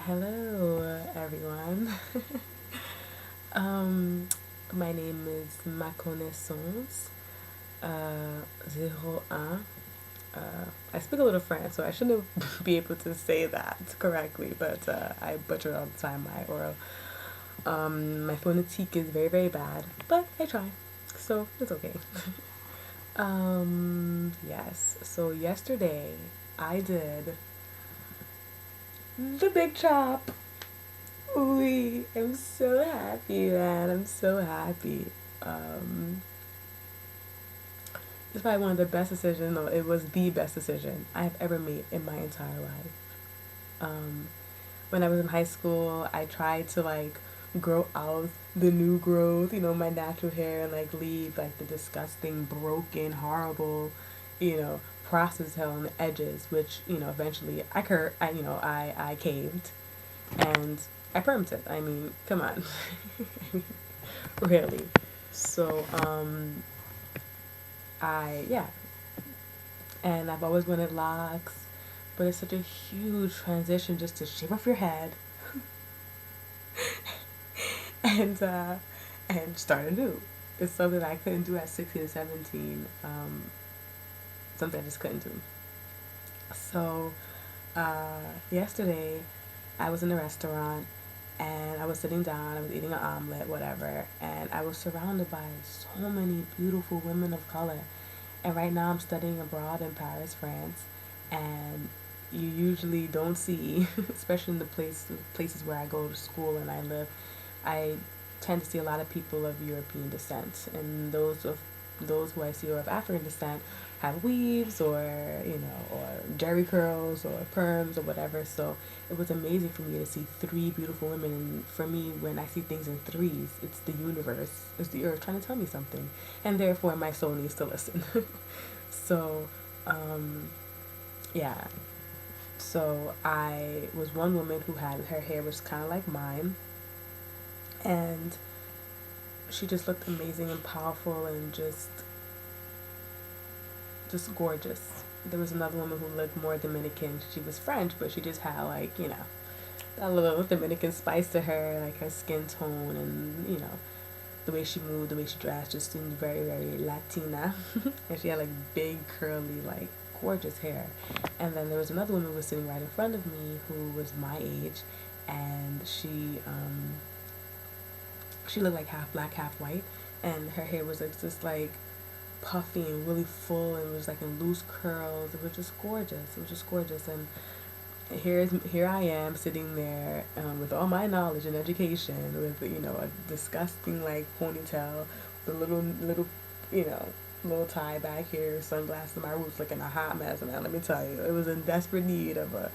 Hello, everyone. um, my name is Ma Connaissance 01. I speak a little French, so I shouldn't be able to say that correctly, but I butcher it all the time. My phonetique is very, very bad, but I try, so it's okay. Yes. So yesterday I did the big chop. Oui, I'm so happy, man. I'm so happy. Um, it's probably one of the best decisions. No, it was the best decision I've ever made in my entire life. Um, when I was in high school, I tried to like grow out the new growth, my natural hair, and like leave like the disgusting, broken, horrible, process hair on the edges, which eventually I caved and I permed it. I mean, come on. Really. So, yeah. And I've always wanted locks, but it's such a huge transition just to shave off your head and, uh, and start anew. It's something I couldn't do at 16 and 17. Something I just couldn't do. So, yesterday, I was in a restaurant and I was sitting down, I was eating an omelet, whatever, and I was surrounded by so many beautiful women of color. And right now I'm studying abroad in Paris, France, and you usually don't see, especially in the places where I go to school and I live, I tend to see a lot of people of European descent, and those who I see are of African descent have weaves or jerry curls or perms or whatever. So it was amazing for me to see three beautiful women. And for me, when I see things in threes, it's the universe, it's the earth trying to tell me something, and therefore my soul needs to listen. So, yeah. So I was one woman who had her hair was kind of like mine, and she just looked amazing and powerful and just gorgeous. There was another woman who looked more Dominican. She was French, but she just had like, a little Dominican spice to her, like her skin tone and, the way she moved, the way she dressed just seemed very, very Latina. And she had like big, curly, like gorgeous hair. And then there was another woman who was sitting right in front of me who was my age, and she looked like half black, half white, and her hair was like just like puffy and really full, and it was like in loose curls. It was just gorgeous. It was just gorgeous. And here I am sitting there with all my knowledge and education, with a disgusting like ponytail, the little you know little tie back here, sunglasses, my roots looking a hot mess. And let me tell you, it was in desperate need of a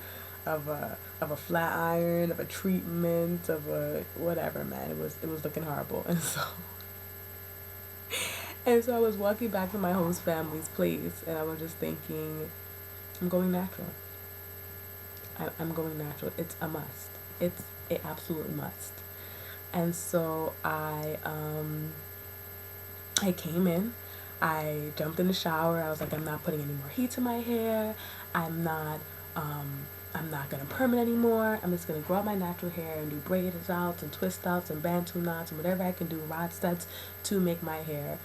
flat iron, of a treatment, of a whatever, man. It was looking horrible. And so I was walking back to my host family's place, and I was just thinking, I'm going natural. I'm going natural. It's a must. It's an absolute must. And so I came in. I jumped in the shower. I was like, I'm not putting any more heat to my hair. I'm not um, I'm not gonna perm it anymore. I'm just gonna grow out my natural hair and do braid outs and twist outs and bantu knots and whatever I can do, rod studs, to make my hair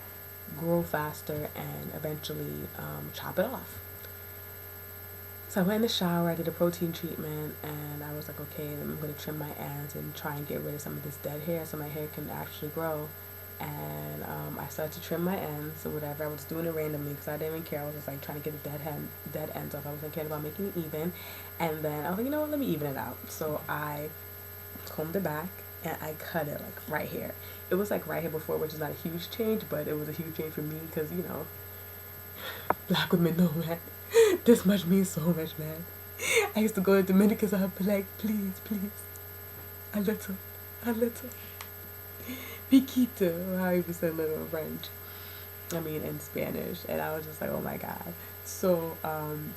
grow faster and eventually chop it off. So I went in the shower, I did a protein treatment, and I was like, okay, I'm going to trim my ends and try and get rid of some of this dead hair so my hair can actually grow. And I started to trim my ends or whatever. I was doing it randomly because I didn't even care. I was just like trying to get the dead ends off. I wasn't caring about making it even. And then I was like, you know what, let me even it out. So I combed it back and I cut it like right here. It was like right here before, which is not a huge change, but it was a huge change for me because, black women know, man. This much means so much, man. I used to go to Dominicans and I'd be like, please, please, a little, a little. Piquito, how you say little in French. I mean, in Spanish. And I was just like, oh my God. So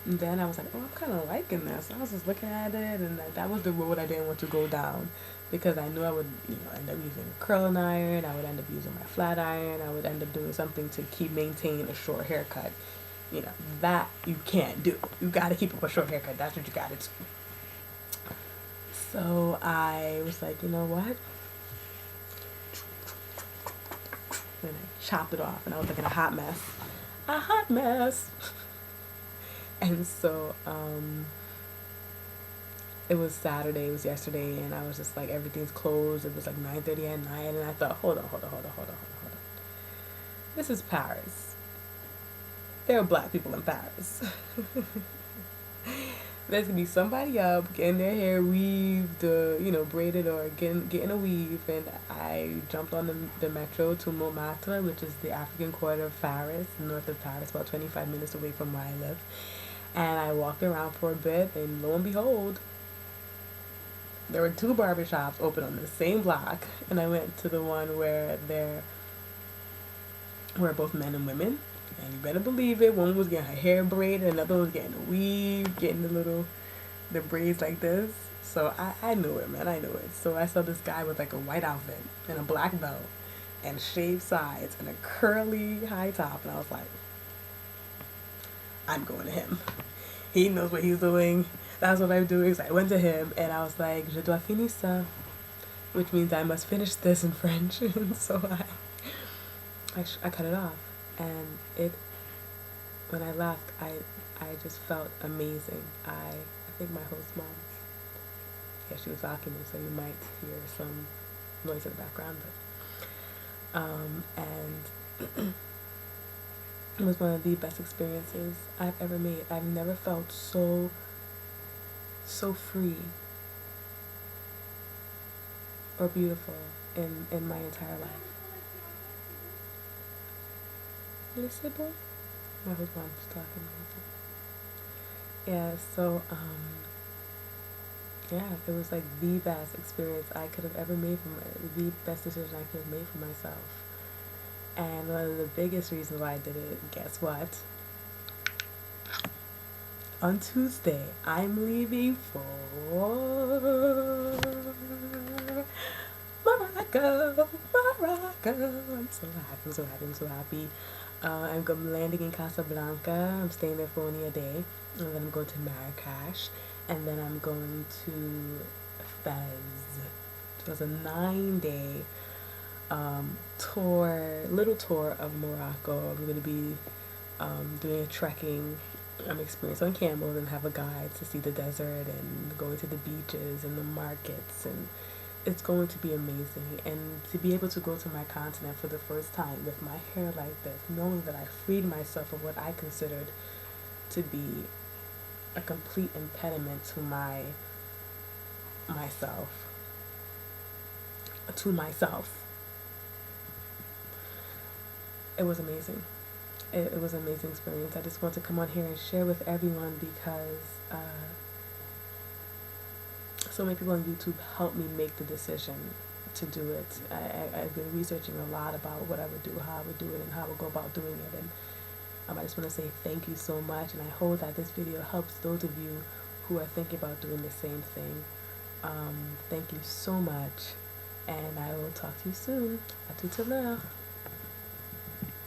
then I was like, oh, I'm kind of liking this. I was just looking at it, and that was the road I didn't want to go down because I knew I would, end up using a curling iron. I would end up using my flat iron. I would end up doing something to maintain a short haircut. That you can't do. You got to keep up a short haircut. That's what you got to do. So I was like, you know what? And I chopped it off, and I was like in a hot mess. A hot mess. And so it was Saturday, it was yesterday, and I was just like, everything's closed. It was like 9:30 at night, and I thought, hold on. This is Paris. There are black people in Paris. There's gonna be somebody up getting their hair weaved, braided, or getting a weave. And I jumped on the metro to Montmartre, which is the African quarter of Paris, north of Paris, about 25 minutes away from where I live. And I walked around for a bit, and lo and behold, there were two barbershops open on the same block. And I went to the one where there were both men and women. And you better believe it, one was getting her hair braided, another was getting a weave, getting the braids like this. So I knew it, man. I knew it. So I saw this guy with like a white outfit and a black belt and shaved sides and a curly high top. And I was like, I'm going to him. He knows what he's doing. That's what I'm doing. So I went to him and I was like, je dois finir ça, which means I must finish this in French. And so I cut it off. And when I left, I just felt amazing. I think my host mom, she was talking to me, so you might hear some noise in the background, but and it was one of the best experiences I've ever made. I've never felt so free or beautiful in my entire life. C'est bon? My whole mom was talking. Yeah, so it was like the best experience I could have ever made the best decision I could have made for myself. And one of the biggest reasons why I did it, guess what? On Tuesday, I'm leaving for Morocco. I'm so happy. I'm landing in Casablanca. I'm staying there for only a day. And then I'm going to Marrakesh. And then I'm going to Fez. So it's a 9-day little tour of Morocco. I'm going to be doing a trekking experience on camels and have a guide to see the desert and going to the beaches and the markets, and it's going to be amazing. And to be able to go to my continent for the first time with my hair like this, knowing that I freed myself of what I considered to be a complete impediment to myself. It was amazing. It was an amazing experience. I just want to come on here and share with everyone because so many people on YouTube helped me make the decision to do it. I've been researching a lot about what I would do, how I would do it, and how I would go about doing it. And I just want to say thank you so much. And I hope that this video helps those of you who are thinking about doing the same thing. Thank you so much. And I will talk to you soon. À tout à l'heure.